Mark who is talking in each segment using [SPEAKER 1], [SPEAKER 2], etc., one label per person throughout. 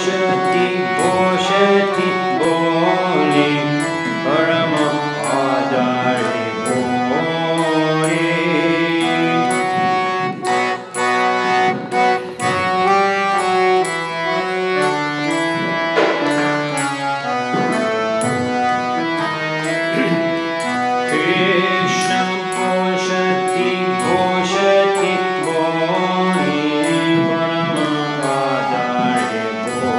[SPEAKER 1] poshati poshati boli Brahmachari boli Krishna poshati poshati boli Brahmachari boli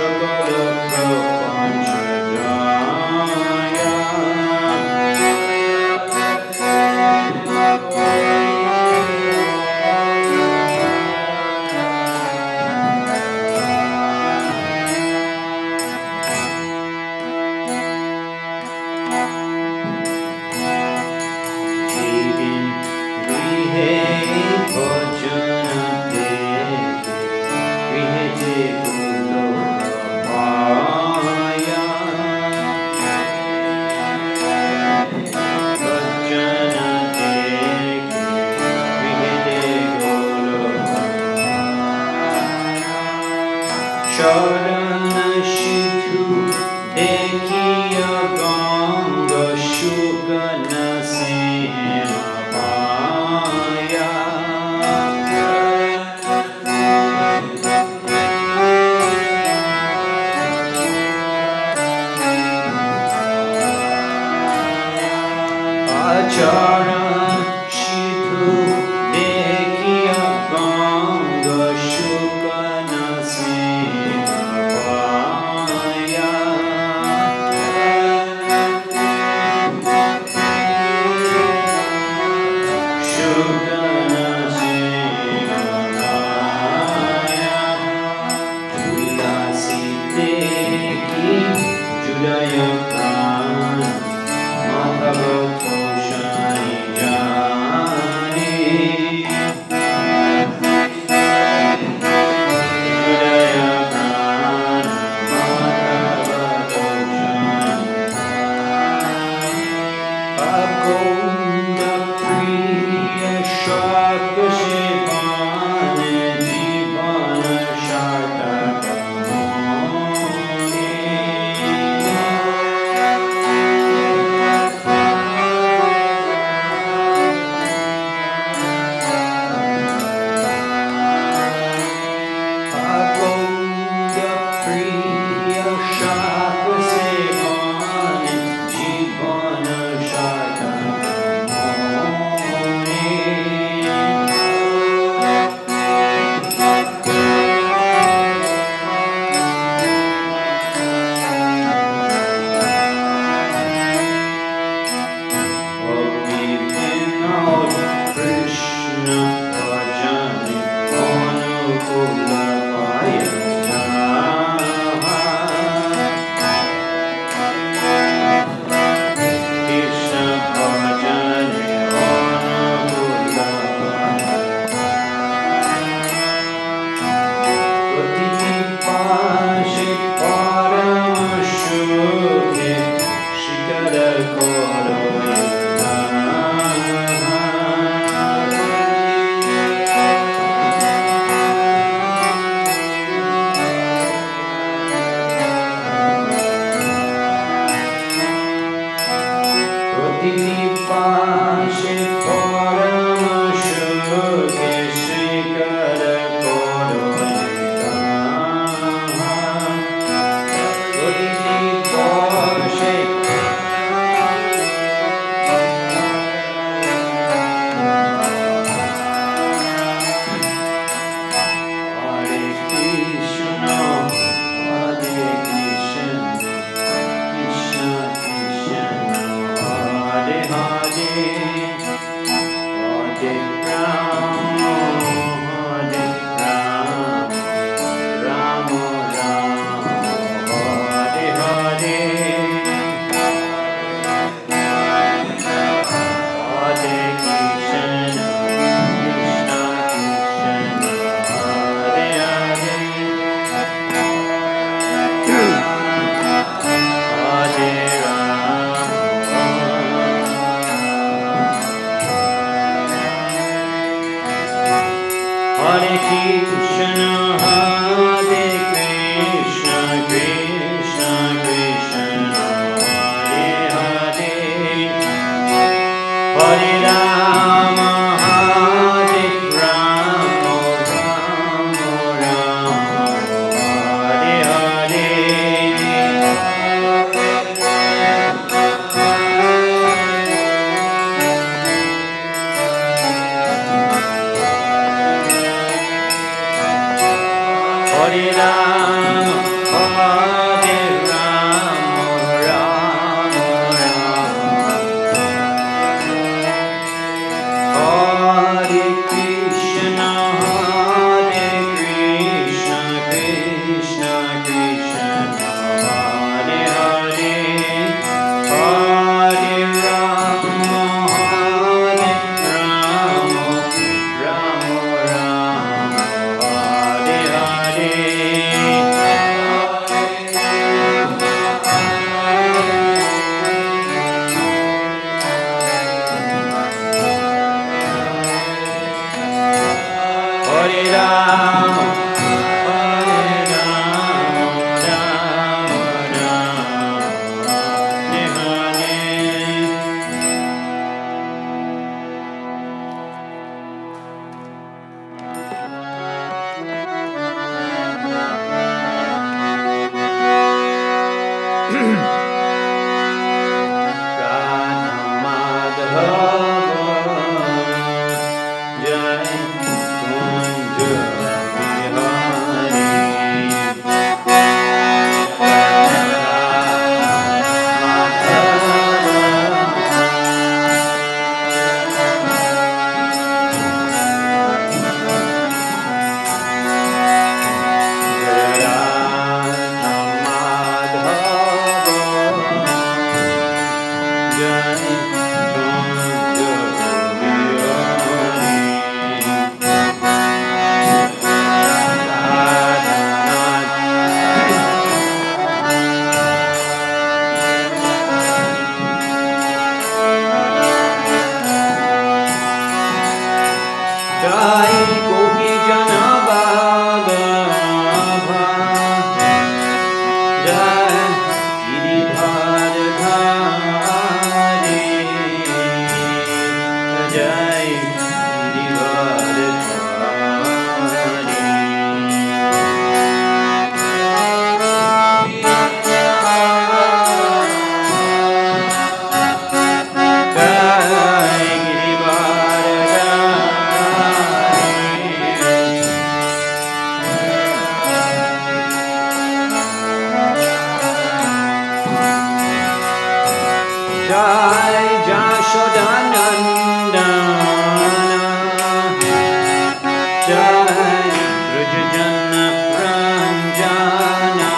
[SPEAKER 1] Shakala Prabhu Judaya Prana Madhava Toshani Jani Judaya Prana Madhava Toshani Agonda Priya Shaka Shivana Jivana Shataka Jai Jashodanandana Jai Rajajana Ranjana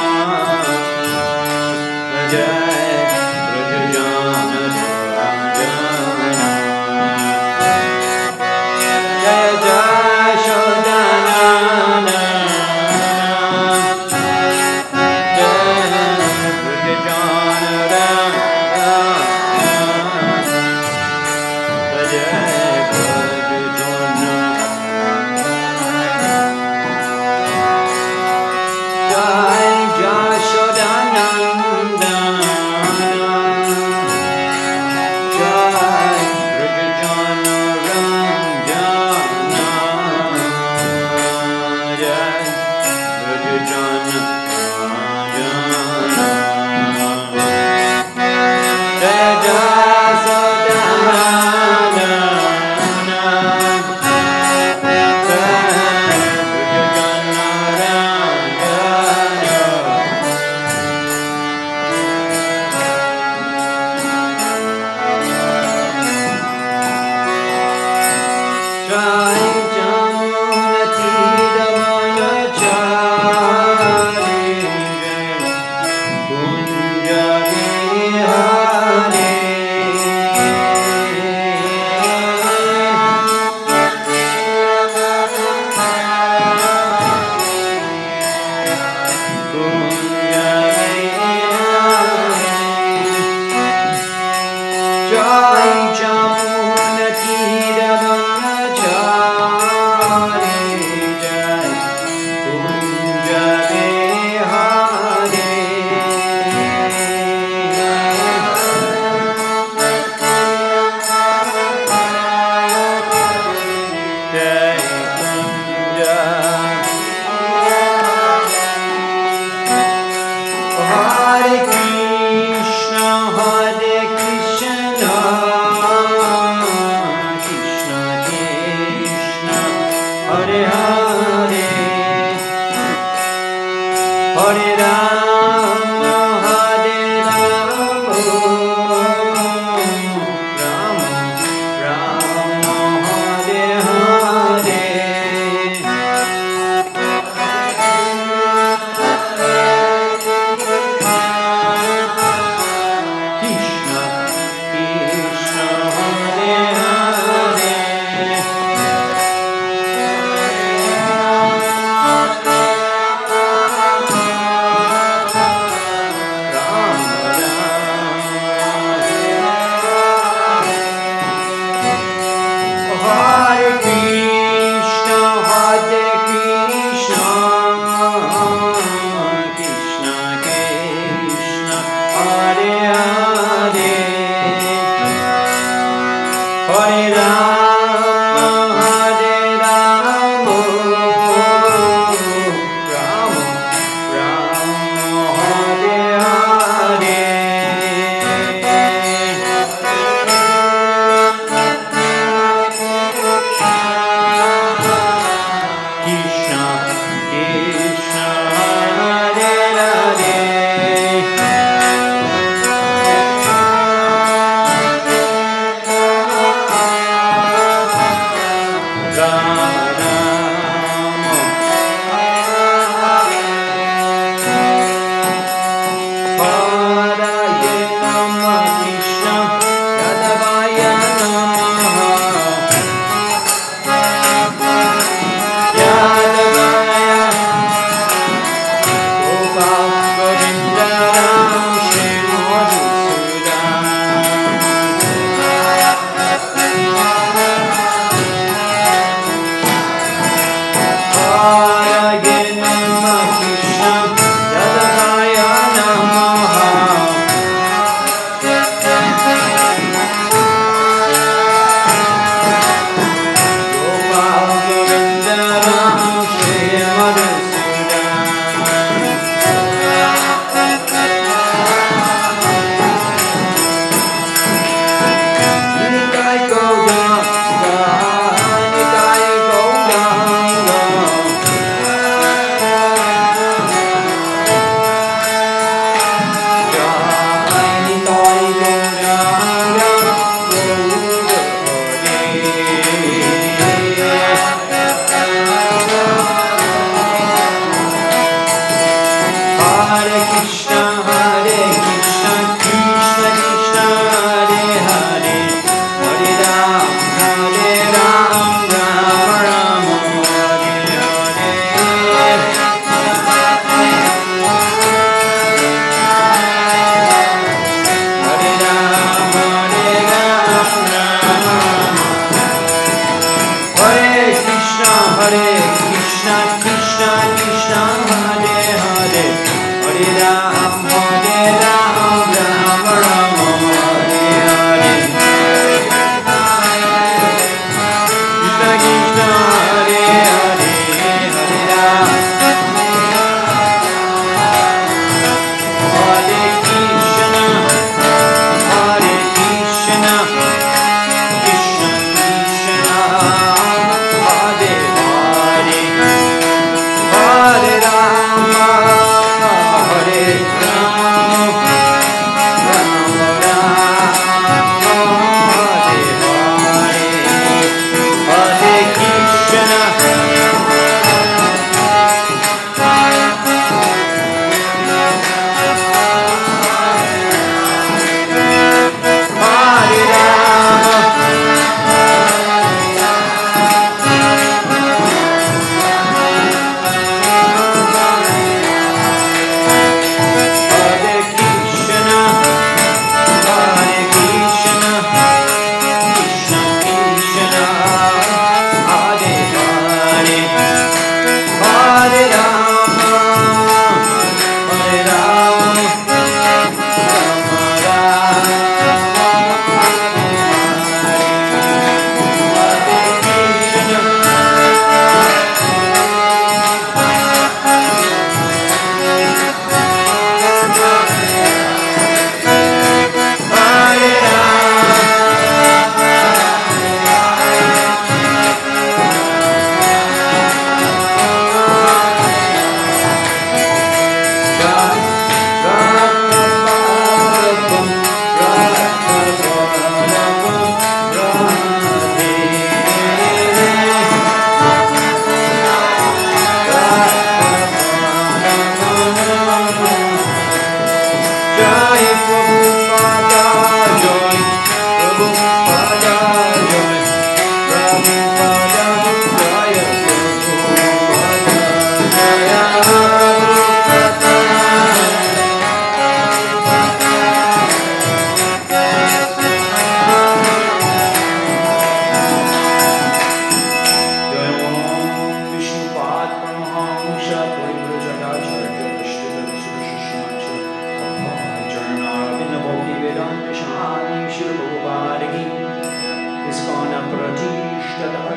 [SPEAKER 1] Jai Rajajana Ranjana Jai Jashodanandana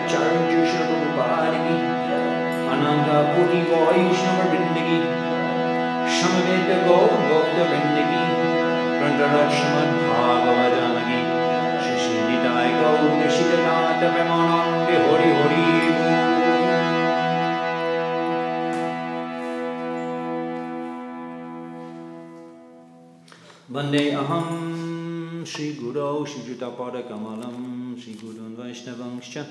[SPEAKER 1] Acharya Shri Prabhupada ki, Ananta Koti Vaishnava Vrinda ki, Samaveta Gaur Bhakta Vrinda ki, Grantaraj Śrīmad Bhāgavatam ki, Shri Shri Nitai Gaur Nishitanata Premanande Hari Hari Bol. Vande aham Shri Guru Shri Juta Kamalam Shri Gurun Vaishnavangscha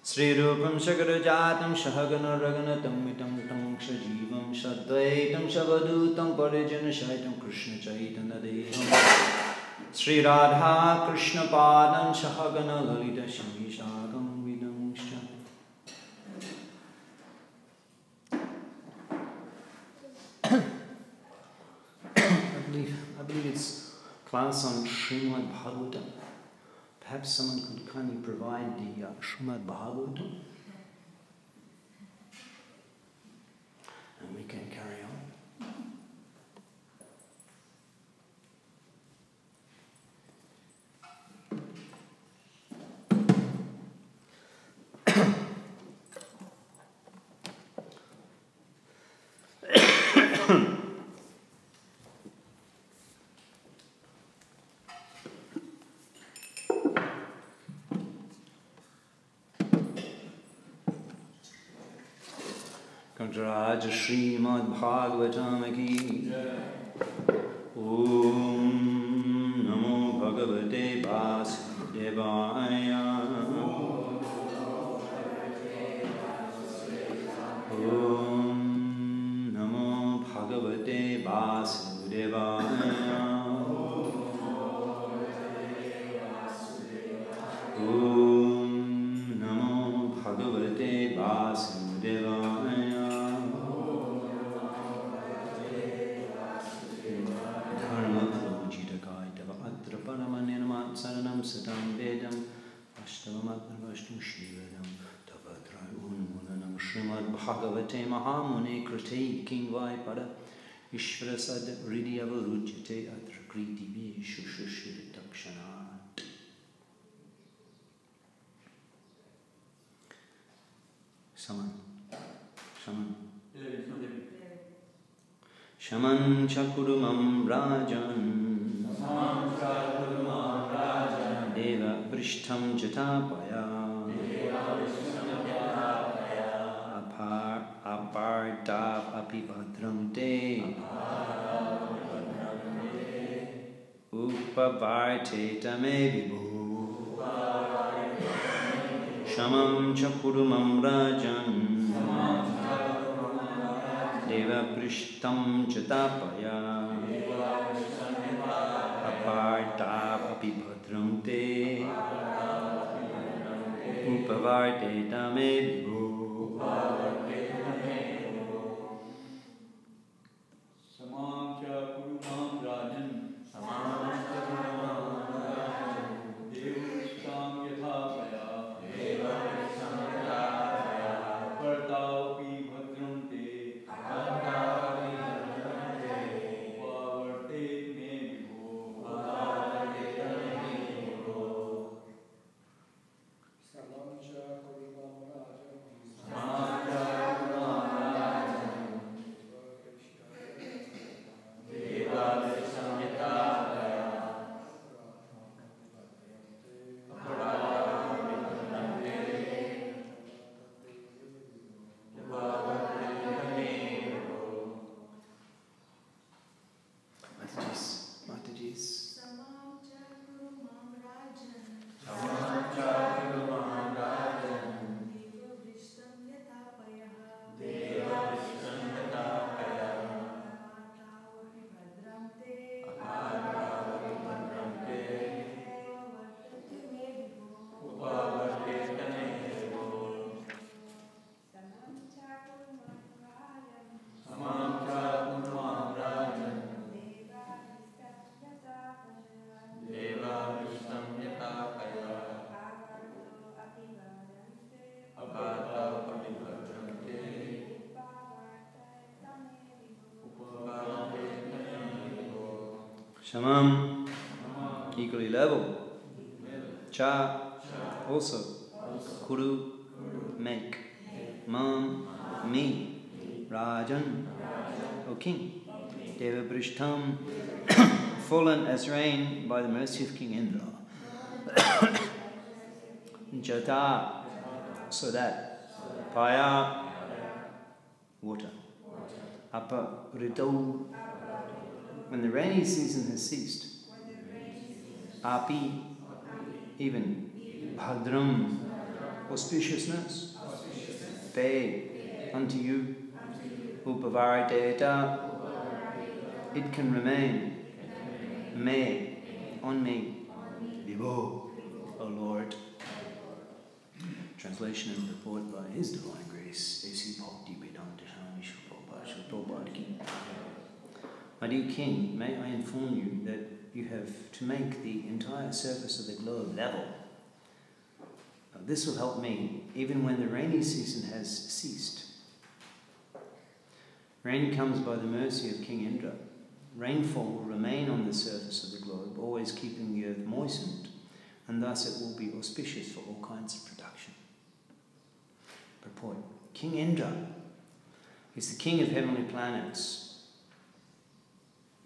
[SPEAKER 1] Sri Rupam Shakarajatam Shahagana Raganatam Mitam Tam Shajivam Shadvaitam Shavadutam Parijana Shaitam Krishna Chaitanya Devam Sri Radha Krishna Padam Shahagana Lalita Shri Shakam Vidangscha. I believe it's class on Śrīmad Bhāgavatam. Perhaps someone could kindly provide the Śrīmad Bhāgavatam, and we can carry on. Raja Śrīmad Bhāgavatam ki. Om Namo Bhagavate Vasudevaya. Om Namo Bhagavate Vasudevaya. Om Namo Bhagavate Vasudevaya. Saranam Satam Vedam Ashtavamatnavashtu Shivedam Tapatrai Unmunanam Śrīmad Bhāgavate Mahamune Krite Kingvai Pada Ishvrasad Ridyavarudyate Atra Kriti Shushushiritakshanat. Saman. Shaman Chakurumam Rajan Deva Brishtam Jatapaya Apartav Apibhadram Te Upavarte Tame Vibhu Shamam Chakurumam Rajan Deva Brishtam Jatapaya Apartav Apibhadram Te Upavarte Tame Vibhu. Samam Chakurumam Rajan Devushtam Yathapaya Apartav Apibhadram Te Shamam, equally level. Cha, also. Kuru, make. Mam, me. Rajan, O king. Deva Prishtam, fallen as rain by the mercy of King Indra. Jata, so that. Paya, water. Apa Ritau, when the rainy season has ceased. Api, even. Bhadram, auspiciousness. Te, unto you. Upavariteta, it can remain. Me, on me. Vivo, O Lord. Translation and report by His Divine Grace, A.C. Bhaktivedanta Swami. My dear King, may I inform you that you have to make the entire surface of the globe level. This will help me even when the rainy season has ceased. Rain comes by the mercy of King Indra. Rainfall will remain on the surface of the globe, always keeping the earth moistened, and thus it will be auspicious for all kinds of production. Purport. King Indra is the king of heavenly planets.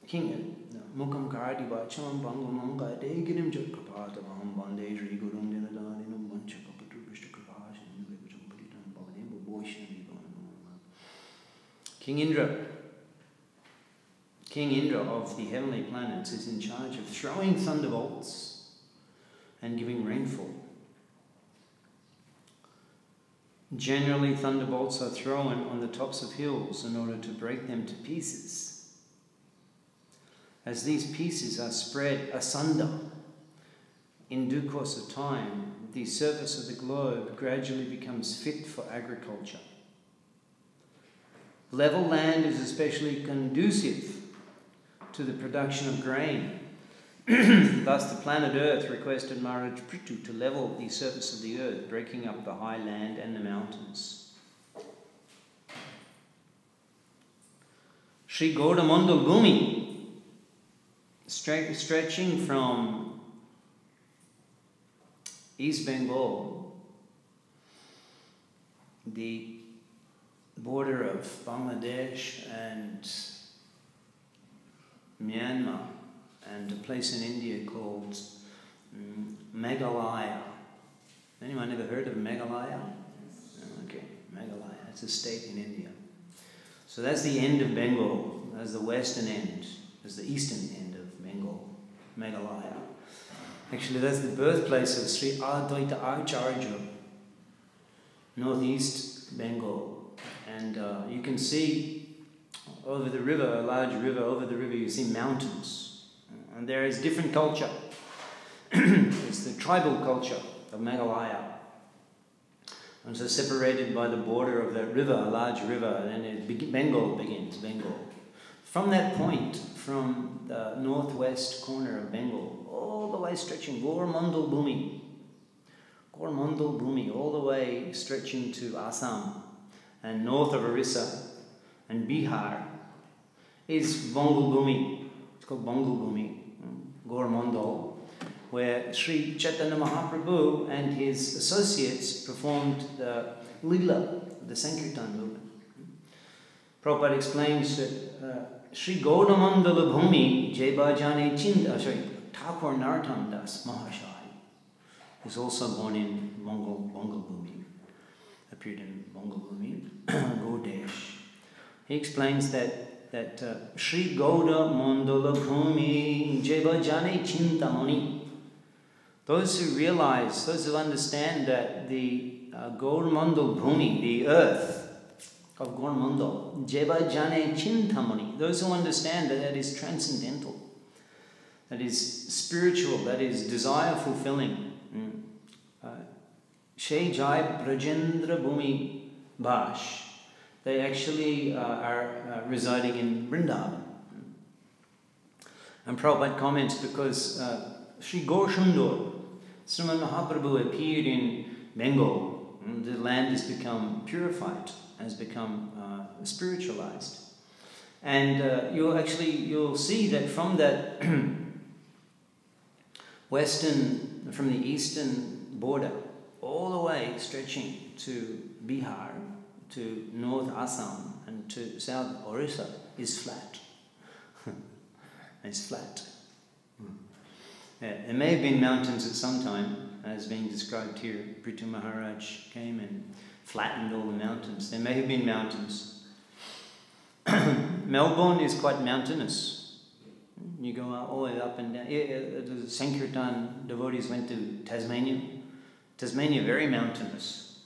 [SPEAKER 1] King Mukam Kardi Bacham Bangamanga Degirim Jokapata Baham Bande Ri Gurung Dinadinum Banchakapatu Vishtakarash and Vijapuritan Bavanebo Boishan. King Indra of the heavenly planets is in charge of throwing thunderbolts and giving rainfall. Generally, thunderbolts are thrown on the tops of hills in order to break them to pieces. As these pieces are spread asunder, in due course of time, the surface of the globe gradually becomes fit for agriculture. Level land is especially conducive to the production of grain. Thus the planet Earth requested Maharaj Prithu to level the surface of the earth, breaking up the high land and the mountains. Sri Gaudamandal Bhumi, stretching from East Bengal, the border of Bangladesh and Myanmar, and a place in India called Meghalaya. Anyone ever heard of Meghalaya? Okay, Meghalaya. It's a state in India. So that's the end of Bengal. That's the western end. That's the eastern end of Bengal, Meghalaya. Actually, that's the birthplace of Śrīmad Acharya, northeast Bengal. And you can see over the river, a large river, over the river you see mountains. And there is different culture. It's the tribal culture of Meghalaya. And so separated by the border of that river, a large river, and Bengal begins, Bengal. From that point, from the northwest corner of Bengal, all the way stretching, Gaur-Mandal Bhumi, all the way stretching to Assam, and north of Orissa and Bihar, is Bongal Bhumi. It's called Bongal Bhumi, Gaur-Mandal, where Sri Chaitanya Mahaprabhu and his associates performed the Lila, the Sankirtan movement. Prabhupada explains that Sri Gaudamandala Bhumi Jebajane Chinda, Thakur Nartam Das Mahashai is also born in Bongal Bhumi, appeared in Bongal Bhumi, Godesh. He explains that Sri Gaudamandala Bhumi Jebajane Chintamani, those who realize, those who understand that the Gaur-Mandal Bhumi, the earth of Gaur-Mandal, Jeva Jane Chintamani, those who understand that that is transcendental, that is spiritual, that is desire fulfilling. Shai Jai Brajendra Bhumi Bhash, they actually are residing in Vrindavan. And Prabhupada comments because Sri Gaur-Sundur, Srimad Mahaprabhu appeared in Bengal. The land has become purified, has become spiritualized. And you'll see that from that from the eastern border, all the way stretching to Bihar, to North Assam, and to South Orissa is flat. It's flat. There may have been mountains at some time, as being described here. Prithu Maharaj came and flattened all the mountains. There may have been mountains. Melbourne is quite mountainous. You go all the way up and down. The Sankirtan devotees went to Tasmania. Tasmania, very mountainous.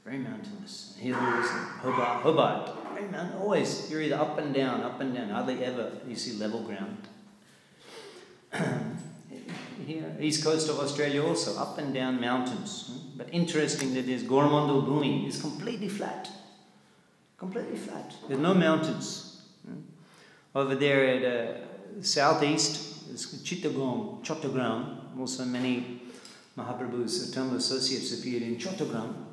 [SPEAKER 1] Very mountainous. Hills, Hobart. Very mountain. Always, you're either up and down, hardly ever you see level ground. Here, east coast of Australia also, up and down mountains. But interesting that this Goromandal Bhumi is completely flat. Completely flat. There's no mountains. Over there at southeast, there's Chattogram. Also many Mahaprabhu's eternal associates appeared in Chattogram.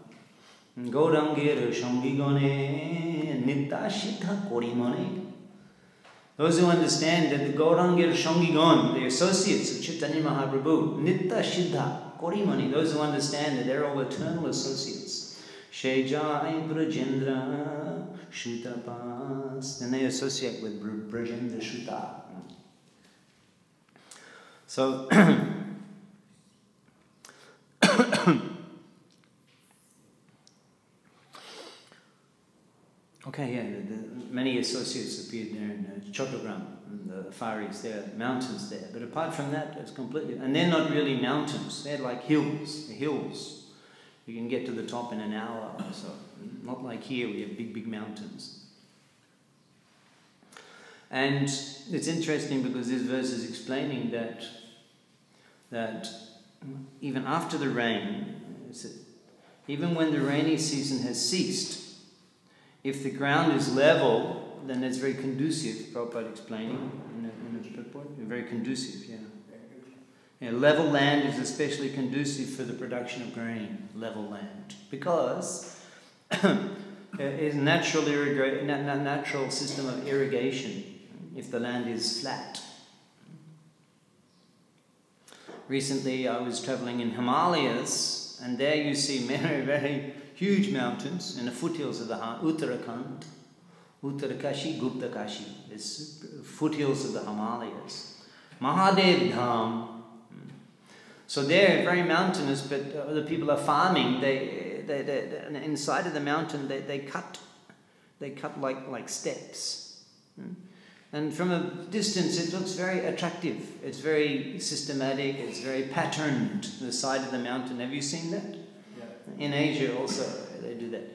[SPEAKER 1] Gaurangera Shangigone Nitashita Korimone. Those who understand that the Gaurangir Shangigon, the associates of Chaitanya Mahaprabhu, Nitta Siddha, Korimani, those who understand that they're all eternal associates. Shejai Brajendra Shutapas. Then they associate with Brajendra Shuta. So, okay, yeah, many associates appeared there in Chattogram, the Far East. There are mountains there, but apart from that, it's completely. And they're not really mountains; they're like hills. Hills, you can get to the top in an hour or so. Not like here, we have big, big mountains. And it's interesting because this verse is explaining that even after the rain, even when the rainy season has ceased, if the ground is level, then it's very conducive. Prabhupada explaining in the purport. Very conducive, yeah. Yeah. Level land is especially conducive for the production of grain. Level land, because it's a natural system of irrigation. If the land is flat. Recently, I was traveling in Himalayas, and there you see very, very huge mountains in the foothills of the Uttarakhand, Uttarakashi, Guptakashi, it's foothills of the Himalayas. Mahadev Dham. So they're very mountainous, but the people are farming. They inside of the mountain they cut like steps. And from a distance it looks very attractive. It's very systematic, it's very patterned, the side of the mountain. Have you seen that? In Asia also, they do that.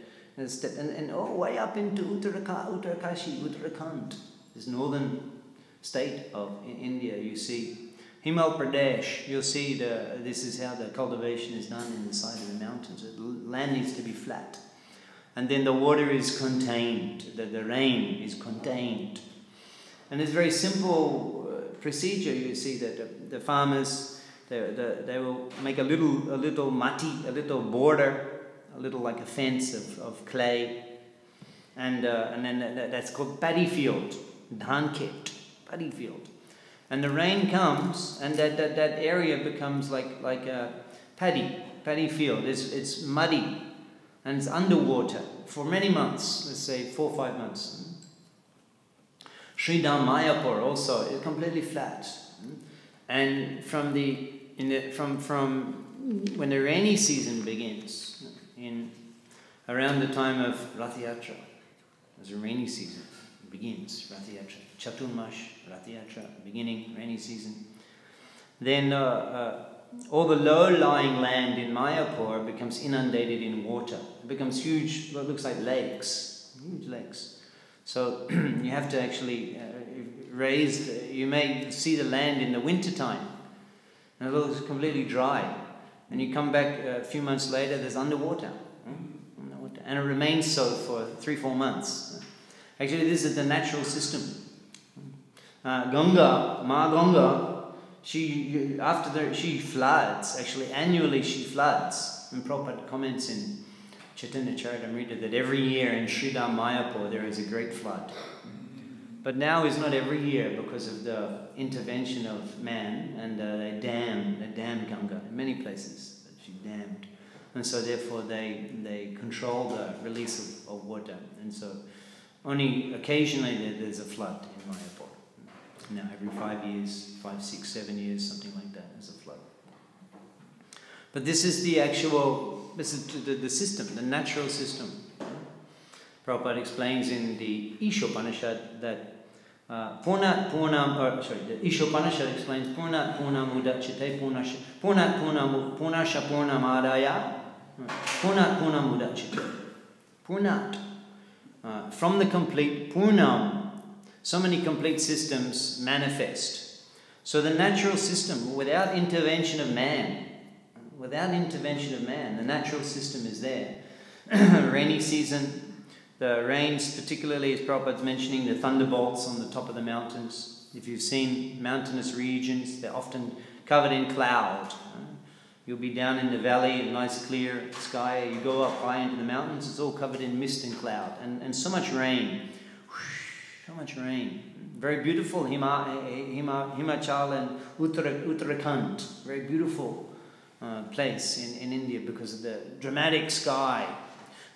[SPEAKER 1] And all way up into Uttarakashi, Uttarakhand, this northern state of India, you see Himachal Pradesh, you'll see this is how the cultivation is done in the side of the mountains. The land needs to be flat. And then the water is contained, the rain is contained. And it's a very simple procedure. You see that the farmers, they will make a little mati, a little border, a little like a fence of clay, and then that's called paddy field, dhanket, paddy field. And the rain comes, and that area becomes like a paddy field. It's muddy, and it's underwater for many months. Let's say 4 or 5 months. Sridham Mayapur also is completely flat, and from when the rainy season begins, around the time of Rath Yatra, as the rainy season begins, Rath Yatra, Chaturmash, Rath Yatra, beginning rainy season, then all the low-lying land in Mayapur becomes inundated in water. It becomes huge, what looks like lakes, huge lakes. So you have to actually you may see the land in the winter time, and it looks completely dry. And you come back a few months later, there's underwater. And it remains so for 3 or 4 months. Actually, this is the natural system. Ma Ganga, she floods. Actually, annually she floods. And Prabhupada comments in Chaitanya Charitamrita that every year in Sridham Mayapur there is a great flood. But now is not every year because of the intervention of man, and they dam Ganga in many places. She dammed.
[SPEAKER 2] and so therefore they control the release of water, and so only occasionally there's a flood in Mayapur. Now every 5 years, 5, 6, 7 years, something like that, there's a flood. But this is the actual, this is the system, the natural system. Prabhupada explains in the Ishopanishad that the Ishopanishad explains Purnat Purnam Udachite Purnasha Purnam Adaya Purnat Purnam Udachite. Purnat. From the complete Purnam, so many complete systems manifest. So the natural system, without intervention of man, the natural system is there. Rainy season, the rains, particularly as Prabhupada's mentioning, the thunderbolts on the top of the mountains. If you've seen mountainous regions, they're often covered in cloud. You'll be down in the valley, a nice clear sky. You go up high into the mountains, it's all covered in mist and cloud. And so much rain. So much rain. Very beautiful Himachal and Uttarakhand. Very beautiful place in India because of the dramatic sky.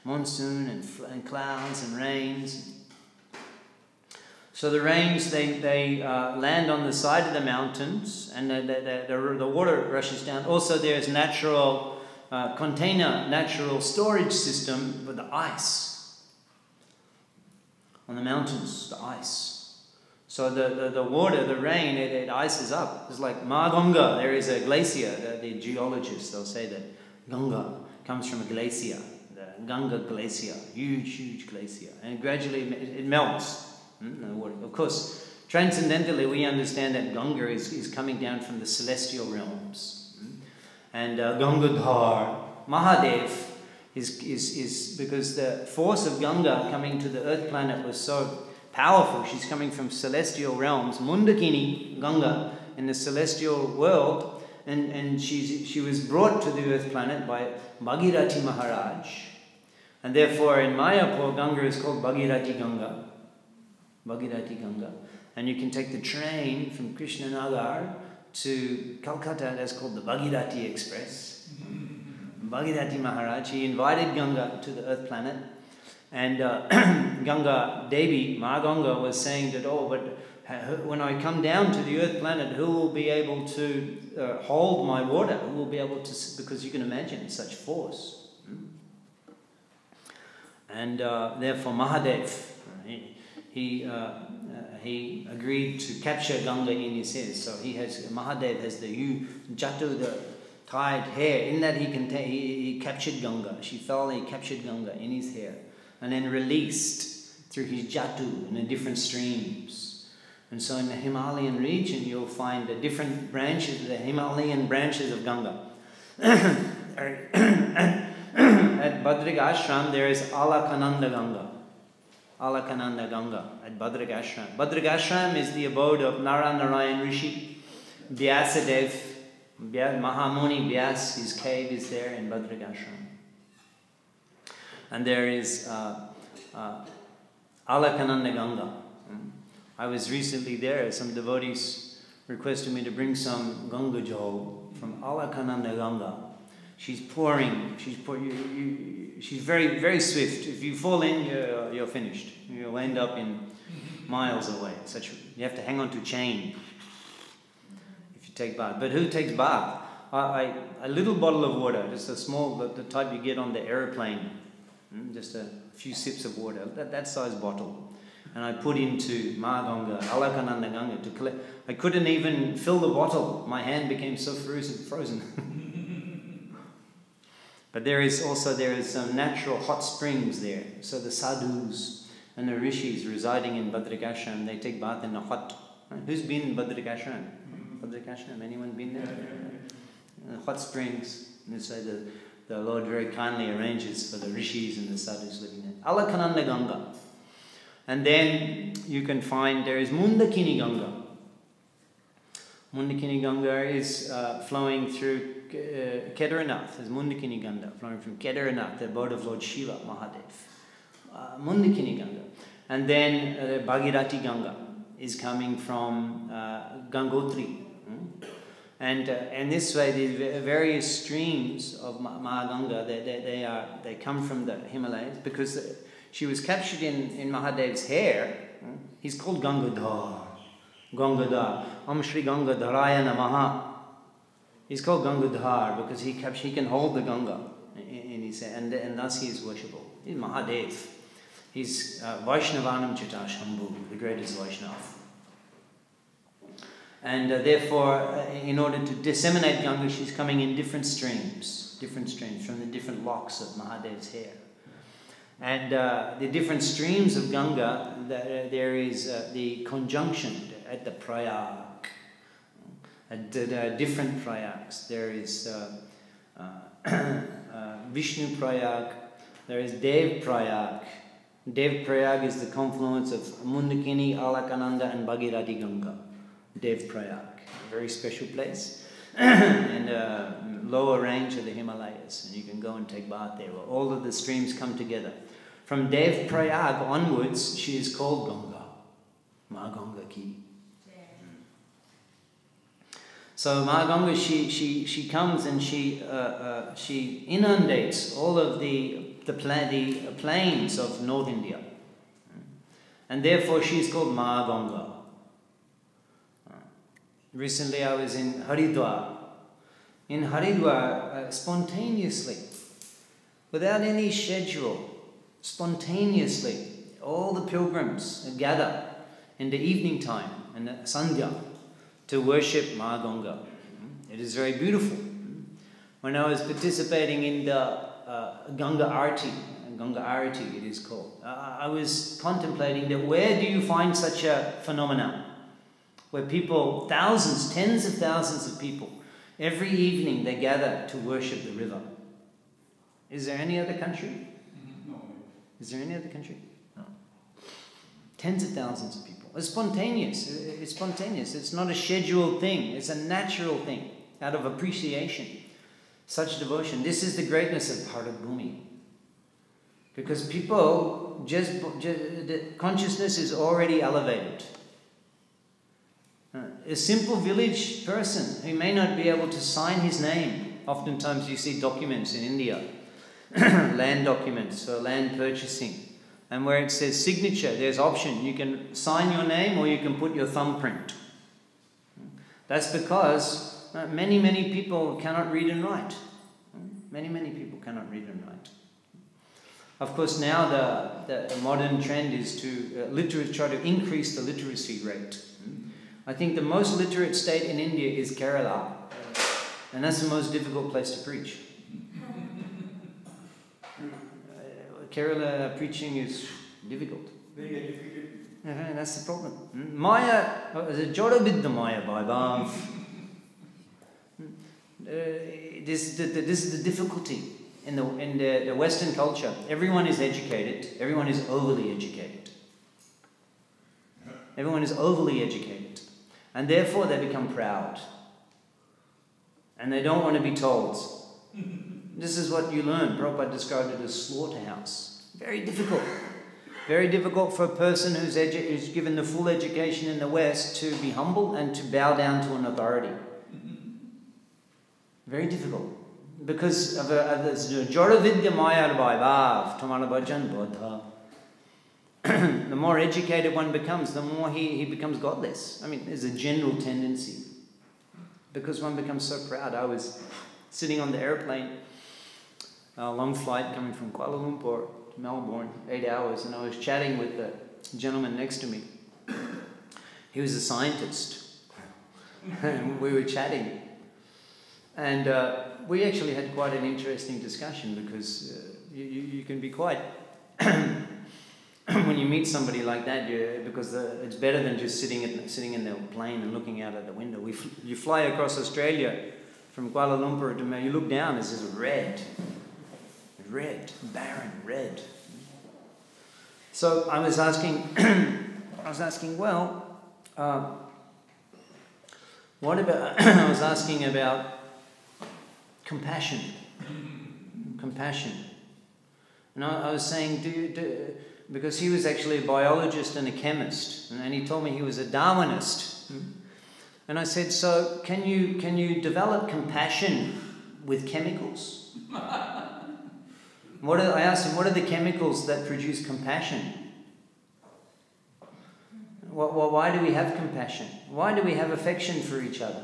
[SPEAKER 2] Monsoon and clouds and rains. So the rains, they land on the side of the mountains, and the water rushes down. Also there's natural natural storage system with the ice. On the mountains, the ice. So the water, the rain, it ices up. It's like Ganga, there is a glacier. The geologists, they'll say that Ganga comes from a glacier. The Ganga glacier, huge glacier, and gradually it melts. Of course, transcendentally we understand that Ganga is coming down from the celestial realms, and Gangadhar, Mahadev is because the force of Ganga coming to the earth planet was so powerful. She's coming from celestial realms, Mundakini Ganga in the celestial world, and she was brought to the earth planet by Bhagirathi Maharaj. And therefore in Mayapur, Ganga is called Bhagirathi Ganga. Bhagirathi Ganga. And you can take the train from Krishna Nagar to Calcutta, that's called the Bhagirathi Express. Bhagirathi Maharaj, he invited Ganga to the earth planet. And Ganga Devi, Ma Ganga, was saying that, oh, but when I come down to the earth planet, who will be able to hold my water? Who will be able to, because you can imagine such force. And therefore Mahadev, he agreed to capture Ganga in his hair. So Mahadev has the jatu, the tied hair. In that he captured Ganga. She fell and he captured Ganga in his hair, and then released through his jatu in the different streams. And so in the Himalayan region, you'll find the different branches, the Himalayan branches of Ganga. At Bhadrik Ashram, there is Alakananda Ganga. Alakananda Ganga at Bhadrik Ashram. Bhadrik Ashram is the abode of Narayan Rishi, Vyasadev, Mahamuni Vyas, his cave is there in Bhadrik Ashram. And there is Alakananda Ganga. I was recently there. Some devotees requested me to bring some Ganga Jal from Alakananda Ganga. She's pouring. She's very, very swift. If you fall in, you're finished. You'll end up in miles away. You have to hang on to a chain if you take bath. But who takes bath? A little bottle of water, just a small, the type you get on the aeroplane. Just a few sips of water, that size bottle. And I put into Ma Ganga, Alakananda Ganga to collect. I couldn't even fill the bottle. My hand became so frozen. But there is some natural hot springs there. So the sadhus and the rishis residing in Bhadrik Ashram, they take bath in the hot. Who's been in Bhadrik Ashram? Bhadrik Ashram, anyone been there? Hot springs. And so the Lord very kindly arranges for the rishis and the sadhus living there. Alakananda Ganga. And then you can find there is Mundakini Ganga. Mundakini Ganga is flowing through Kedarnath. There's Mundakini Ganga flowing from Kedarnath, the abode of Lord Shiva, Mahadev. Mundakini Ganga. And then Bhagirathi Ganga is coming from Gangotri. And this way, the various streams of Mahaganga, they come from the Himalayas, because she was captured in Mahadev's hair. He's called Gangadhar. Gangadhar. Om Shri Gangadharaya Namaha. He's called Gangadhar because he can hold the Ganga in his hand, and thus he is worshipable. He's Mahadev. He's Vaishnavanam Chita Shambhu, the greatest Vaishnava. And therefore, in order to disseminate Ganga, she's coming in different streams from the different locks of Mahadev's hair. And the different streams of Ganga, there is the conjunction at the Prayag. There are different Prayags. There is Vishnu Prayag, there is Dev Prayag. Dev Prayag is the confluence of Mundakini, Alakananda and Bhagirathi Ganga. Dev Prayag, a very special place in the lower range of the Himalayas, and you can go and take bath there, where all of the streams come together. From Dev Prayag onwards, she is called Ganga, Ma Ganga Ki. So Ma Ganga, she comes and she inundates all of the plains of North India, and therefore she is called Ma Ganga. Recently I was in Haridwar. In Haridwar, spontaneously, without any schedule, spontaneously, all the pilgrims gather in the evening time and the Sandhya to worship Ma Ganga. It is very beautiful. When I was participating in the Ganga Arati it is called, I was contemplating that where do you find such a phenomenon? Where people, thousands, tens of thousands of people, every evening they gather to worship the river. Is there any other country?
[SPEAKER 3] No.
[SPEAKER 2] Is there any other country? No. Tens of thousands of people. It's spontaneous. It's spontaneous. It's not a scheduled thing. It's a natural thing out of appreciation. Such devotion. This is the greatness of Bharat Bhumi. Because people, the consciousness is already elevated. A simple village person who may not be able to sign his name. Oftentimes you see documents in India, land documents for land purchasing. And where it says signature, there's option. You can sign your name or you can put your thumbprint. That's because many people cannot read and write. Many people cannot read and write. Of course, now the modern trend is to try to increase the literacy rate. I think the most literate state in India is Kerala, and that's the most difficult place to preach. Kerala preaching is difficult.
[SPEAKER 3] Very difficult.
[SPEAKER 2] That's the problem. Maya, Jodavidya Maya Bhaibav. This is the difficulty in the Western culture. Everyone is educated. Everyone is overly educated. Everyone is overly educated. And therefore they become proud. And they don't want to be told. This is what you learn. Prabhupada described it as slaughterhouse. Very difficult. Very difficult for a person who's given the full education in the West to be humble and to bow down to an authority. Very difficult. Because of this Jodavidya Maya Vaibhav, Tamara Bhajan Bodha. The more educated one becomes, the more he becomes godless. I mean, there's a general tendency. Because one becomes so proud. I was sitting on the airplane, a long flight coming from Kuala Lumpur to Melbourne, 8 hours, and I was chatting with the gentleman next to me. He was a scientist. And we were chatting. And we actually had quite an interesting discussion because you can be quite... when you meet somebody like that, because it's better than just sitting in the plane and looking out of the window. You fly across Australia from Kuala Lumpur to Melbourne, you look down, it's just red, barren red. So I was asking, well, what about? I was asking about compassion, and I was saying, because he was actually a biologist and a chemist, and he told me he was a Darwinist. And I said, so can you develop compassion with chemicals? I asked him, what are the chemicals that produce compassion? Well, why do we have compassion? Why do we have affection for each other?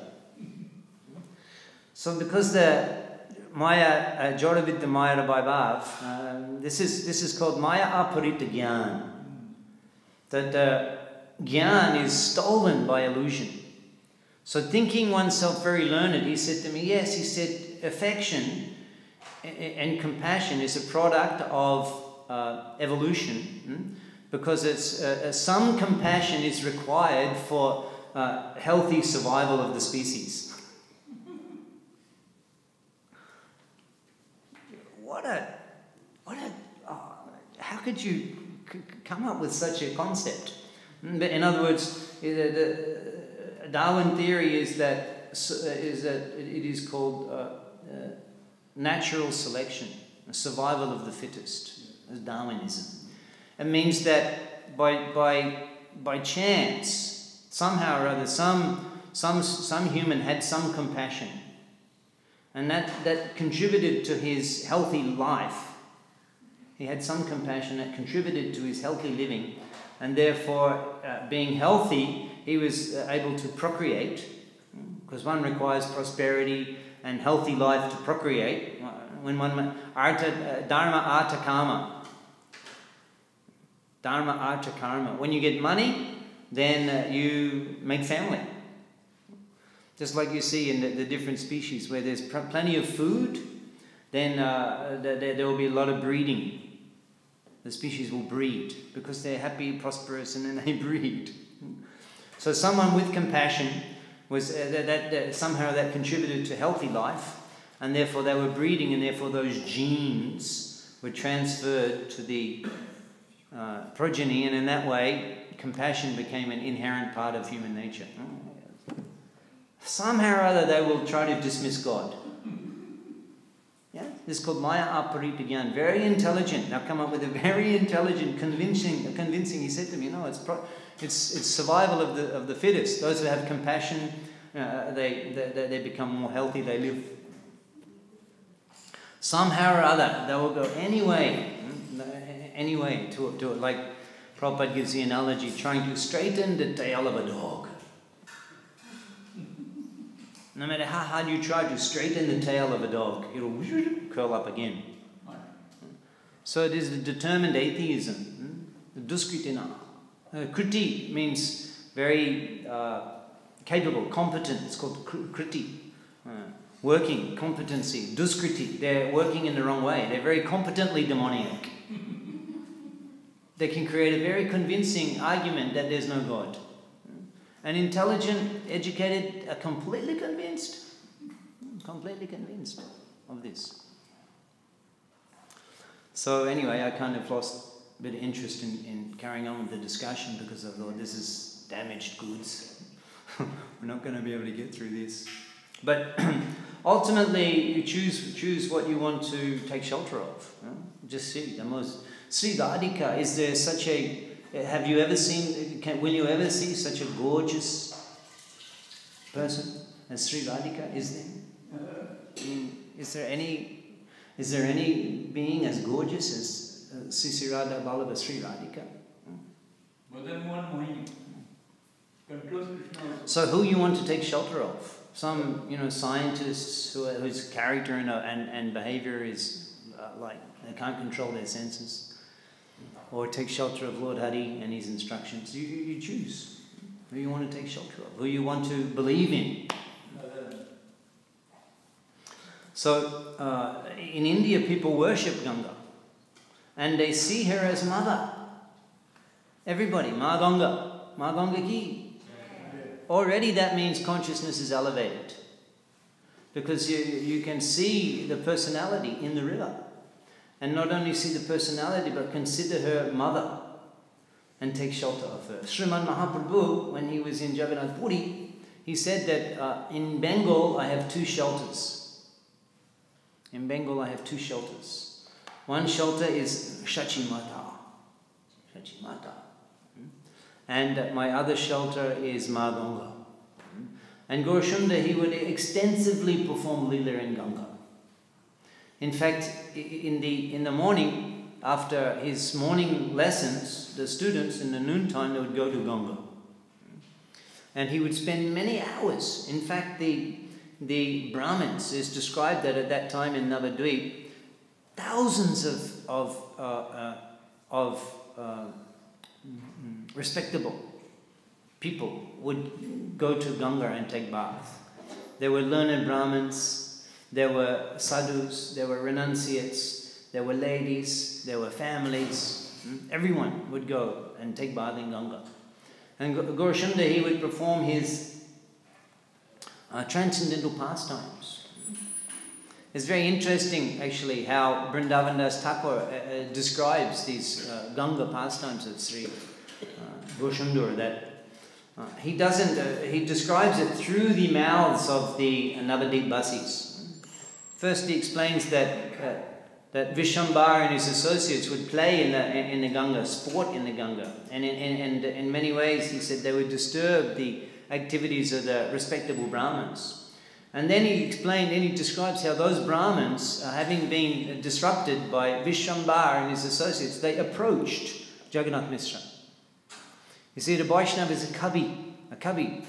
[SPEAKER 2] So because the Maya Jodavidya Maya Vaibhav, this is called Maya Aparita Gyan. That Gyan is stolen by illusion. So thinking oneself very learned, he said to me, yes, he said, affection and compassion is a product of evolution, because it's some compassion is required for healthy survival of the species. How could you come up with such a concept? In other words, the Darwin theory is that it is called natural selection, survival of the fittest, as Darwinism. It means that by chance, somehow or other, some human had some compassion, and that contributed to his healthy life. He had some compassion that contributed to his healthy living, and therefore, being healthy, he was able to procreate, because one requires prosperity and healthy life to procreate. When one dharma, artha, karma. Dharma, artha, karma. When you get money, then you make family. Just like you see in the different species, where there's plenty of food, then there will be a lot of breeding. The species will breed because they're happy, prosperous, and then they breed. So someone with compassion was that somehow that contributed to healthy life, and therefore they were breeding, and therefore those genes were transferred to the progeny, and in that way compassion became an inherent part of human nature. Somehow or other they will try to dismiss God. Yeah? This is called Maya Aparita Gyan. Very intelligent. Now come up with a very intelligent, convincing. He said to me, no, it's survival of the fittest. Those who have compassion, they become more healthy. They live. Somehow or other, they will go anyway to it. Like Prabhupada gives the analogy, trying to straighten the tail of a dog. No matter how hard you try to straighten the tail of a dog, it'll curl up again. So it is the determined atheism. Duskritina. Kriti means very capable, competent. It's called kriti. Working, competency. Duskriti, they're working in the wrong way. They're very competently demoniac. They can create a very convincing argument that there's no God. And intelligent, educated, are completely convinced of this. So anyway, I kind of lost a bit of interest in carrying on with the discussion, because I thought this is damaged goods. We're not going to be able to get through this. But ultimately, you choose what you want to take shelter of. Just see the most. Sri Radhika, is there such a? Have you ever seen? Will you ever see such a gorgeous person as Sri Radhika? Is there any being as gorgeous as Sri Radha Vallabha Sri Radhika?
[SPEAKER 3] More than one Mohini. Controls Krishna.
[SPEAKER 2] So who you want to take shelter of? Some scientists whose character and behavior is like they can't control their senses. Or take shelter of Lord Hare and his instructions. You choose who you want to take shelter of, who you want to believe in. So in India, people worship Ganga, and they see her as mother. Everybody, Ma Ganga ki. Already that means consciousness is elevated, because you can see the personality in the river. And not only see the personality, but consider her mother and take shelter of her. Śrīmad Mahaprabhu, when he was in Jagannath Puri, he said that in Bengal I have two shelters. In Bengal I have two shelters. One shelter is Shachimata. And my other shelter is Ma Ganga. And Gaurashunda, he would extensively perform Leela in Ganga. In fact, in the morning, after his morning lessons, the students in the noontime, they would go to Ganga. And he would spend many hours. In fact, the Brahmins, is described that at that time in Navadvip, thousands of respectable people would go to Ganga and take bath. There were learned Brahmins, there were sadhus, there were renunciates, there were ladies, there were families. Everyone would go and take bath in Ganga. And Gaurashunda, he would perform his transcendental pastimes. It's very interesting, actually, how Vrindavan Das Thakur describes these Ganga pastimes of Sri Gaurashunda, that he describes it through the mouths of the Navadip Basis. First, he explains that Vishwambar and his associates would play in the Ganga, sport in the Ganga, and in many ways, he said, they would disturb the activities of the respectable Brahmins. And then he describes how those Brahmins, having been disrupted by Vishwambar and his associates, they approached Jagannath Mishra. You see, the Vaishnava is a kavi.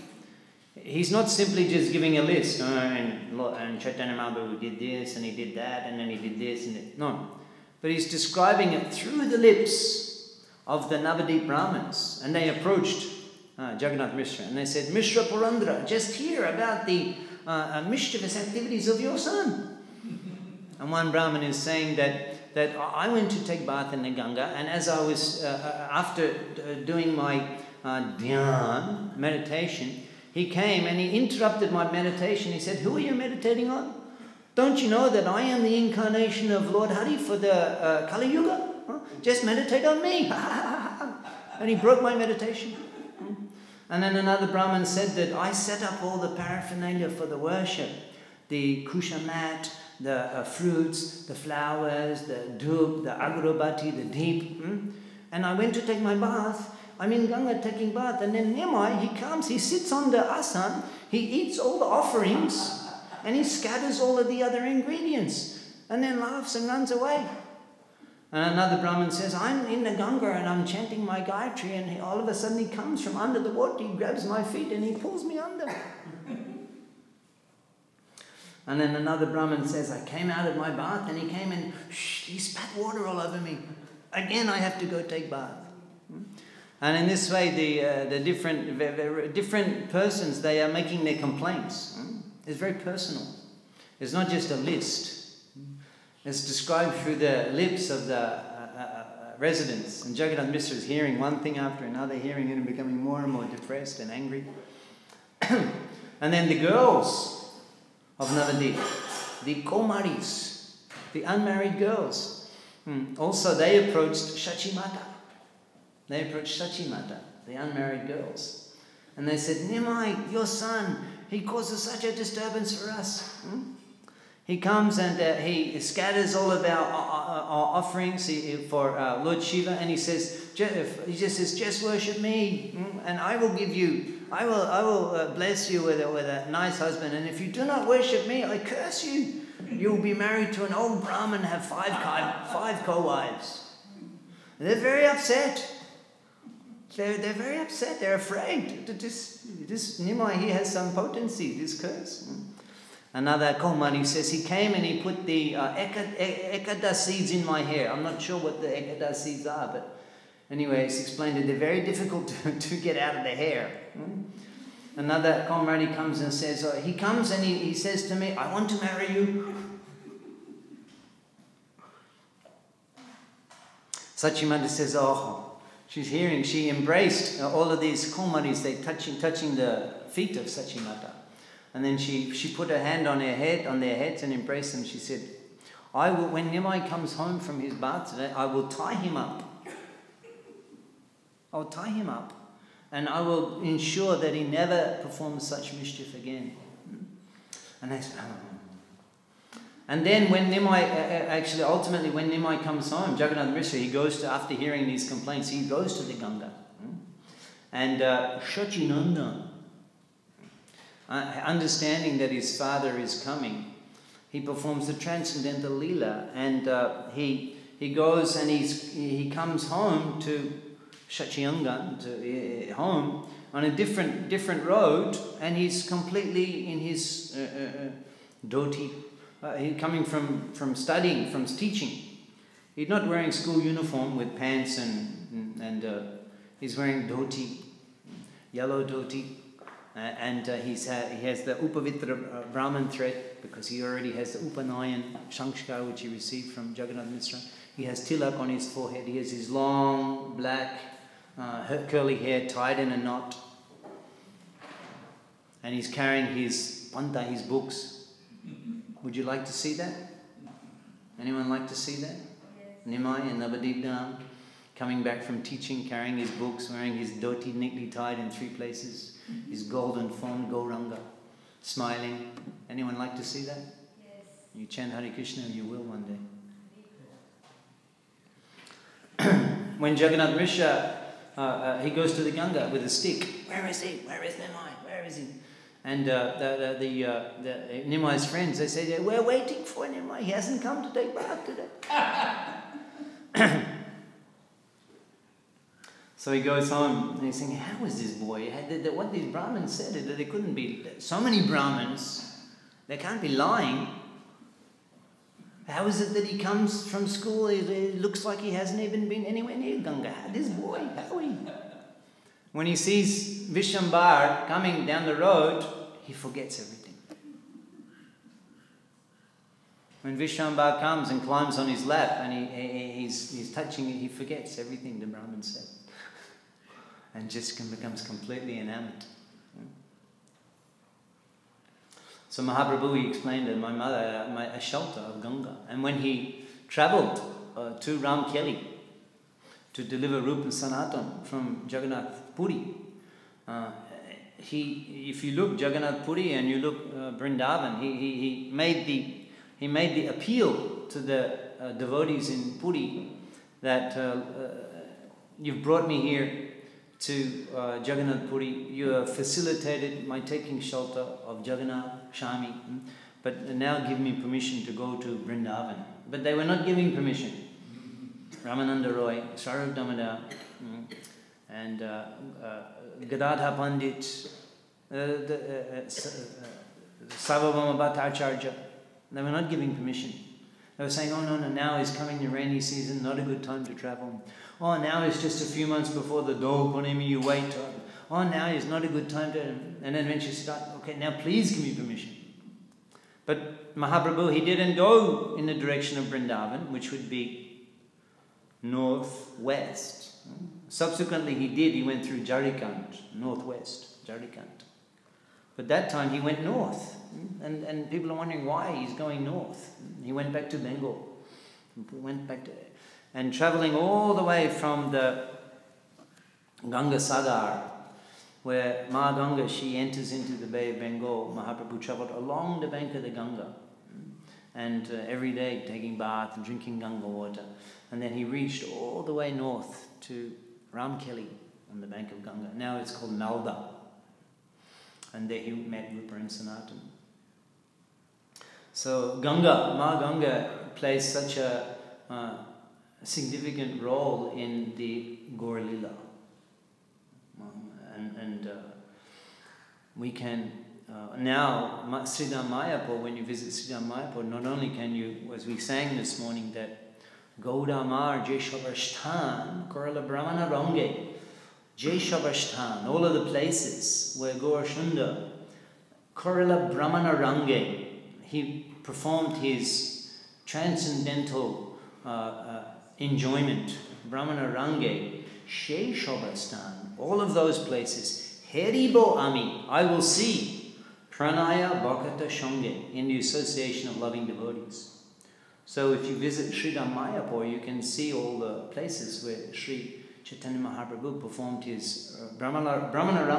[SPEAKER 2] He's not simply just giving a list, and Chaitanya Mahaprabhu did this, and he did that, and then he did this, and that. No. But he's describing it through the lips of the Navadip Brahmins. And they approached Jagannath Mishra, and they said, Mishra Purandra, just hear about the mischievous activities of your son. And one Brahmin is saying that I went to take bath in the Ganga, and as I was, after doing my dhyan, meditation, he came and he interrupted my meditation. He said, who are you meditating on? Don't you know that I am the incarnation of Lord Hari for the Kali Yuga? Huh? Just meditate on me. And he broke my meditation. And then another Brahmin said that I set up all the paraphernalia for the worship. The kusha mat, the fruits, the flowers, the dhuk, the agarbatti, the deep. And I went to take my bath. I'm in Ganga taking bath, and then Nimai, he comes, he sits on the asan, he eats all the offerings, and he scatters all of the other ingredients, and then laughs and runs away. And another Brahmin says, I'm in the Ganga and I'm chanting my Gayatri, and all of a sudden he comes from under the water, he grabs my feet and he pulls me under. And then another Brahmin says, I came out of my bath and he came and he spat water all over me. Again, I have to go take bath. And in this way, the different persons, they are making their complaints. It's very personal. It's not just a list. It's described through the lips of the residents. And Jagannath Mishra is hearing one thing after another, hearing it and becoming more and more depressed and angry. And then the girls of Navadip, the Komaris, the unmarried girls, also they approached Shachimata. They approached Shachimata, the unmarried girls. And they said, Nimai, your son, he causes such a disturbance for us. He comes and he scatters all of our offerings for Lord Shiva, and he just says, just worship me, and I will give you, I will bless you with a nice husband. And if you do not worship me, I curse you. You will be married to an old Brahmin, have five co-wives. And they're very upset. They're very upset. They're afraid. This Nimai, he has some potency, this curse. Another Komani says he came and he put the ekada seeds in my hair. I'm not sure what the ekada seeds are, but anyway, it's explained that they're very difficult to get out of the hair. Another comrade comes and says, he comes and he says to me, I want to marry you. Sachimata says, she's hearing, she embraced all of these komaris, they touching the feet of Sachimata. And then she put her hand on their heads and embraced them. She said, I will, when Nimai comes home from his bath today, I will tie him up. I'll tie him up. And I will ensure that he never performs such mischief again. And they said, And then when Nimai, ultimately when Nimai comes home, Jagannath Mishra, he goes to, after hearing these complaints, he goes to the Ganga. And Shachinanda, understanding that his father is coming, he performs the transcendental lila, and he goes and he comes home to Shachiyangan, to home on a different road, and he's completely in his dhoti. He's coming from studying, from teaching. He's not wearing school uniform with pants and he's wearing dhoti, yellow dhoti, and he has the Upavitra Brahman thread, because he already has the Upanayan Shankhkar, which he received from Jagannath Mishra. He has tilak on his forehead. He has his long black curly hair tied in a knot, and he's carrying his panta, his books. Would you like to see that? Anyone like to see that? Nimai and Navadip Dham, coming back from teaching, carrying his books, wearing his dhoti neatly tied in 3 places, his golden phone, Gauranga, smiling. Anyone like to see that? Yes. You chant Hare Krishna, you will one day. When Jagannath Mishra, he goes to the Ganga with a stick. Where is he? Where is Nimai? Where is he? And Nimai's friends, they say, we're waiting for Nimai. He hasn't come to take bath today. So he goes home and he's thinking, how is this boy? What these Brahmins said, that there couldn't be so many Brahmins, they can't be lying. How is it that he comes from school, it looks like he hasn't even been anywhere near Ganga? This boy, how he? When he sees Vishwambar coming down the road, he forgets everything. When Vishwambar comes and climbs on his lap and he's touching it, he forgets everything the Brahman said. And just becomes completely enamored. So Mahaprabhu, he explained that my mother, a shelter of Ganga. And when he travelled to Ramkeli to deliver Rupa Sanatan from Jagannath Puri, if you look Jagannath Puri and you look Vrindavan, he made the appeal to the devotees in Puri that you've brought me here to Jagannath Puri, you have facilitated my taking shelter of Jagannath, Shami, but now give me permission to go to Vrindavan. But they were not giving permission. Ramananda Roy, Sarup Damodar, and Gadadha Pandit, Sarvabhauma Bhattacharya, they were not giving permission. They were saying, oh no, now is coming the rainy season, not a good time to travel. Oh, now is just a few months before the Dol Punimi, you wait. Oh, now is not a good time to... And then when she started, okay, now please give me permission. But Mahaprabhu, he didn't go in the direction of Vrindavan, which would be northwest. Subsequently, he went through Jarikant, northwest, Jarikant. But that time he went north. And people are wondering why he's going north. He went back to Bengal. And travelling all the way from the Ganga Sagar, where Ma Ganga, she enters into the Bay of Bengal, Mahaprabhu travelled along the bank of the Ganga. And every day taking bath and drinking Ganga water. And then he reached all the way north to Ramkeli on the bank of Ganga. Now it's called Malda. And there he met Rupa and Sanatan. So Ma Ganga plays such a significant role in the Gaur Lila. And we can now, Sridham Mayapur, when you visit Sridham Mayapur, not only can you, as we sang this morning, that Gaudamar Jeshavashtan, Korala Brahmana Range, Jeshavashtan, all of the places where Gaur Shunda, Korala Brahmana Range, he performed his transcendental enjoyment, Brahmana Range, Sheshavastan, all of those places, Haribo Ami, I will see, Pranaya Bhakata Shange, in the association of loving devotees. So if you visit Sridham Mayapur, you can see all the places where Sri Chaitanya Mahaprabhu performed his Brahmana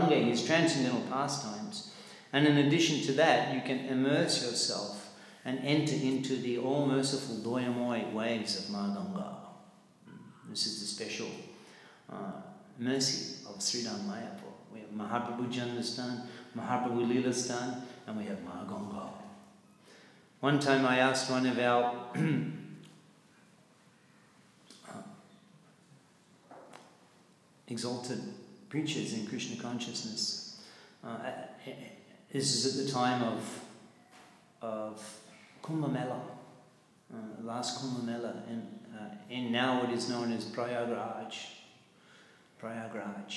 [SPEAKER 2] Range, his transcendental pastimes. And in addition to that, you can immerse yourself and enter into the all-merciful Doyamoy waves of Ma Ganga. This is the special mercy of Sridham Mayapur, where Mahaprabhu Janmastan, Mahaprabhu Leelastan, and we have Mahaganga. One time I asked one of our exalted preachers in Krishna consciousness. This is at the time of Kumbh Mela, last Kumbh Mela, in now what is known as Prayagraj. Prayagraj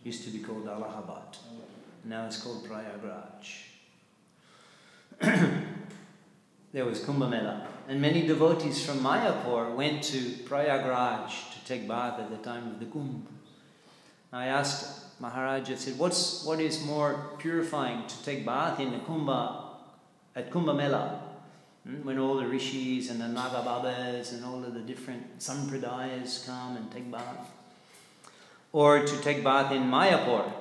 [SPEAKER 2] used to be called Allahabad. Now it's called Prayagraj. There was Kumbh Mela, and many devotees from Mayapur went to Prayagraj to take bath at the time of the Kumbh. I asked Maharaj, I said, what is more purifying, to take bath in the Kumbh, at Kumbh Mela, when all the rishis and the Naga Babas and all of the different sampradayas come and take bath, or to take bath in Mayapur?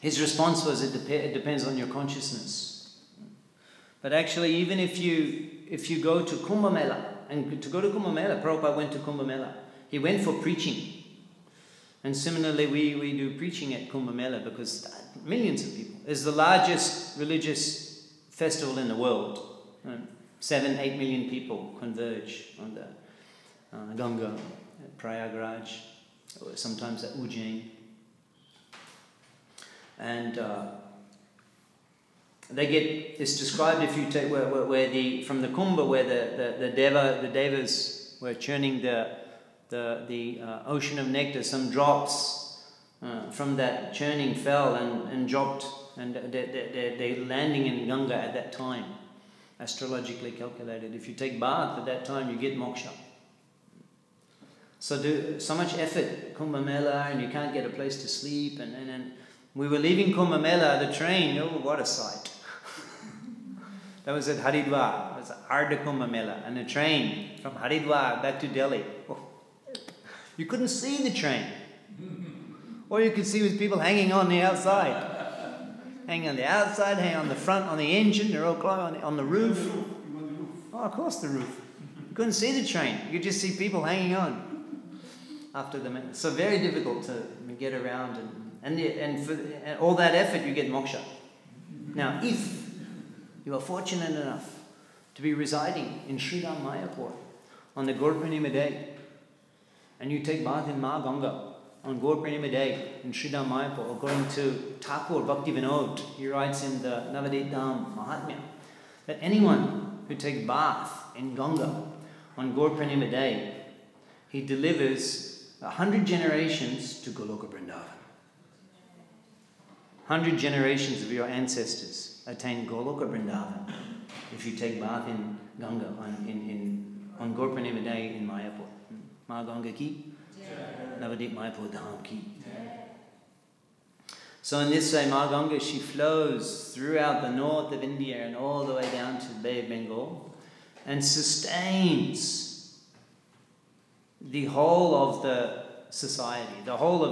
[SPEAKER 2] His response was, it depends on your consciousness. But actually, even if you go to Kumbh Mela, and to go to Kumbh Mela, Prabhupada went to Kumbh Mela. He went for preaching. And similarly, we do preaching at Kumbh Mela because millions of people. It's the largest religious festival in the world. 7-8 million people converge on the Ganga, at Prayagraj, or sometimes at Ujjain. And it's described, if you take from the Kumbh, where the devas were churning the ocean of nectar, some drops from that churning fell and dropped, and they're landing in Ganga at that time, astrologically calculated. If you take bath at that time, you get moksha. So much effort, Kumbh Mela, and you can't get a place to sleep, and we were leaving Kumbh Mela, the train, oh, what a sight. That was at Haridwar. It was Ardha Kumbh Mela, and the train from Haridwar back to Delhi. Oh. You couldn't see the train. All you could see was people hanging on the outside. Hanging on the outside, hanging on the front, on the engine, they're all climbing on the roof. Oh, of course the roof. You couldn't see the train. You could just see people hanging on after the minute. So very difficult to get around, and for all that effort you get moksha. Now, if you are fortunate enough to be residing in Sridham Mayapur on the Gaur Purnima day, and you take bath in Ma Ganga on Gaur Purnima day in Sridham Mayapur, according to Thakur Bhaktivedanta, he writes in the Navadvip Dham Mahatmya, that anyone who takes bath in Ganga on Gaur Purnima day, he delivers 100 generations to Goloka Vrindavan. 100 generations of your ancestors attain Goloka Vrindavan if you take bath in Ganga on Gaur Purnima day in Mayapur. Ma Ganga ki, Navadvip Mayapur Dham ki. So in this way, Ma Ganga, she flows throughout the north of India and all the way down to the Bay of Bengal, and sustains the whole of the society, the whole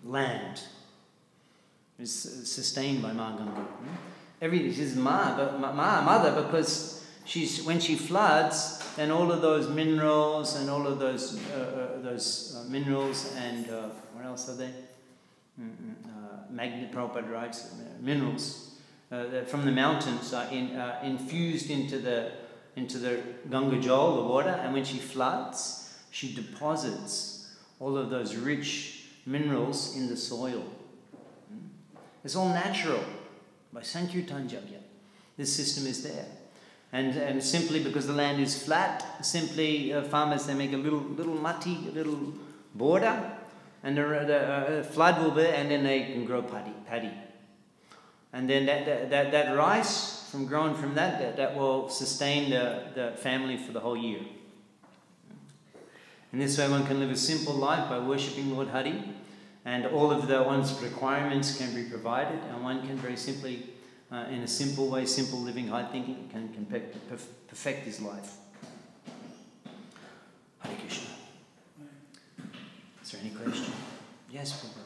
[SPEAKER 2] land is sustained by Ma Ganga. She's mother, because when she floods, then all of those minerals and all of those minerals and what else are they? Prabhupada writes, minerals from the mountains are infused into the Ganga Jal, the water, and when she floods, she deposits all of those rich minerals in the soil. It's all natural by Sankirtan Yajna. This system is there. And simply because the land is flat, simply farmers, they make a little mati, a little border, and the flood will be, and then they can grow paddy. And then that rice, grown from that will sustain the family for the whole year. In this way, one can live a simple life by worshipping Lord Hari, and all of one's requirements can be provided, and one can very simply, in a simple way, simple living, high thinking, can perfect his life. Hare Krishna. Is there any question? Yes, Prabhu.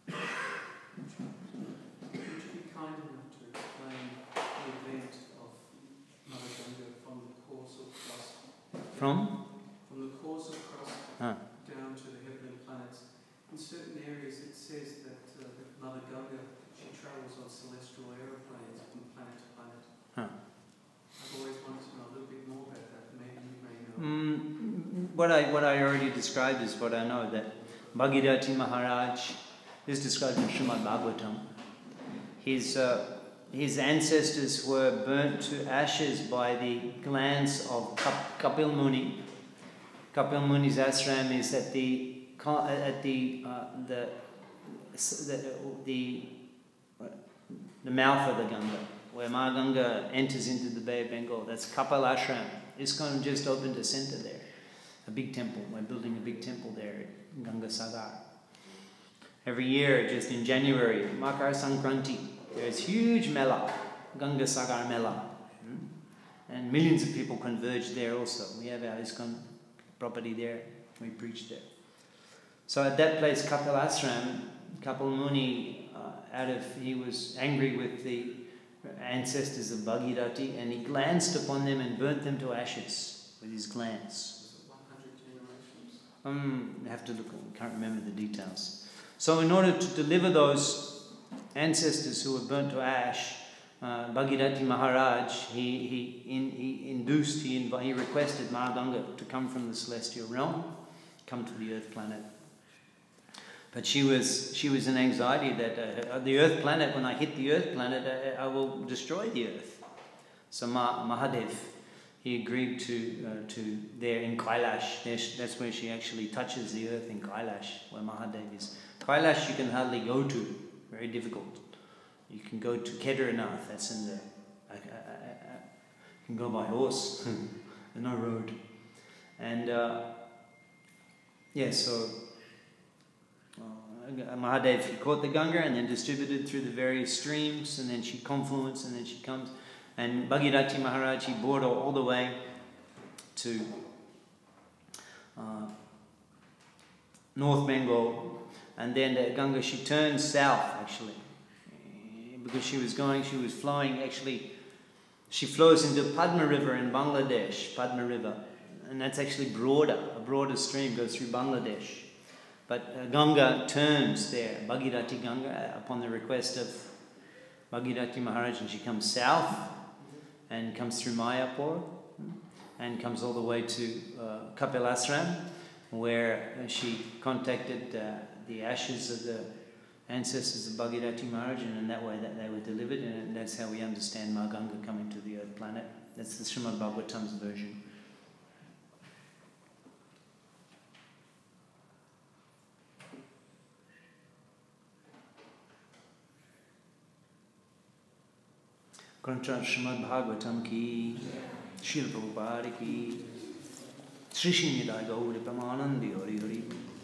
[SPEAKER 4] Would you be kind enough to explain the event of Mother Ganga
[SPEAKER 2] from?
[SPEAKER 4] From the causal crust down to the heavenly planets. In certain areas it says that Mother Ganga, she travels on celestial aeroplanes from planet to planet. I've always wanted to know a little bit more about that. Maybe you may know.
[SPEAKER 2] What I already described is what I know, that Bhagirathi Maharaj is described in Śrīmad Bhāgavatam. His ancestors were burnt to ashes by the glands of Kapil Muni. Kapil Muni's ashram is at the mouth of the Ganga, where Ma Ganga enters into the Bay of Bengal. That's Kapil Ashram. ISKCON just opened a center there, a big temple. We're building a big temple there at Ganga Sagar. Every year, just in January, Makar Sankranti, there's huge Mela, Ganga Sagar Mela. And millions of people converge there also. We have our ISKCON property there, we preach there. So at that place, Kapil Ashram, Kapil Muni, he was angry with the ancestors of Bhagirathi, and he glanced upon them and burnt them to ashes with his glance.
[SPEAKER 4] 100 generations?
[SPEAKER 2] I have to look, I can't remember the details. So in order to deliver those ancestors who were burnt to ash, Bhagirathi Maharaj, he requested Ma Ganga to come from the celestial realm, come to the earth planet. But she was in anxiety that the earth planet, when I hit the earth planet, I will destroy the earth. So Mahadev, he agreed to there in Kailash. That's where she actually touches the earth, in Kailash, where Mahadev is. Kailash you can hardly go to, very difficult. You can go to Kedarnath, that's in the, you can go by horse, there's no road. And so Mahadev, he caught the Ganga and then distributed through the various streams, and then she confluence, and then she comes. And Bhagirathi Maharaj, he brought her all the way to North Bengal, and then the Ganga, she turned south actually, because she was flowing actually, she flows into Padma River in Bangladesh, Padma River, and that's actually a broader stream, goes through Bangladesh. But Ganga turns there, Bhagirathi Ganga, upon the request of Bhagirathi Maharaj, and she comes south and comes through Mayapur and comes all the way to Kapil Ashram, where she contacted the ashes of the ancestors of Bhagirathi Maharaj, and in that way that they were delivered, and that's how we understand Ma Ganga coming to the earth planet. That's the Śrīmad Bhāgavatam's version. Śrīmad Bhāgavatam ki, Śrīla Prabhupada ki, Sri Śrīmad Bhāgavatam Morning Class.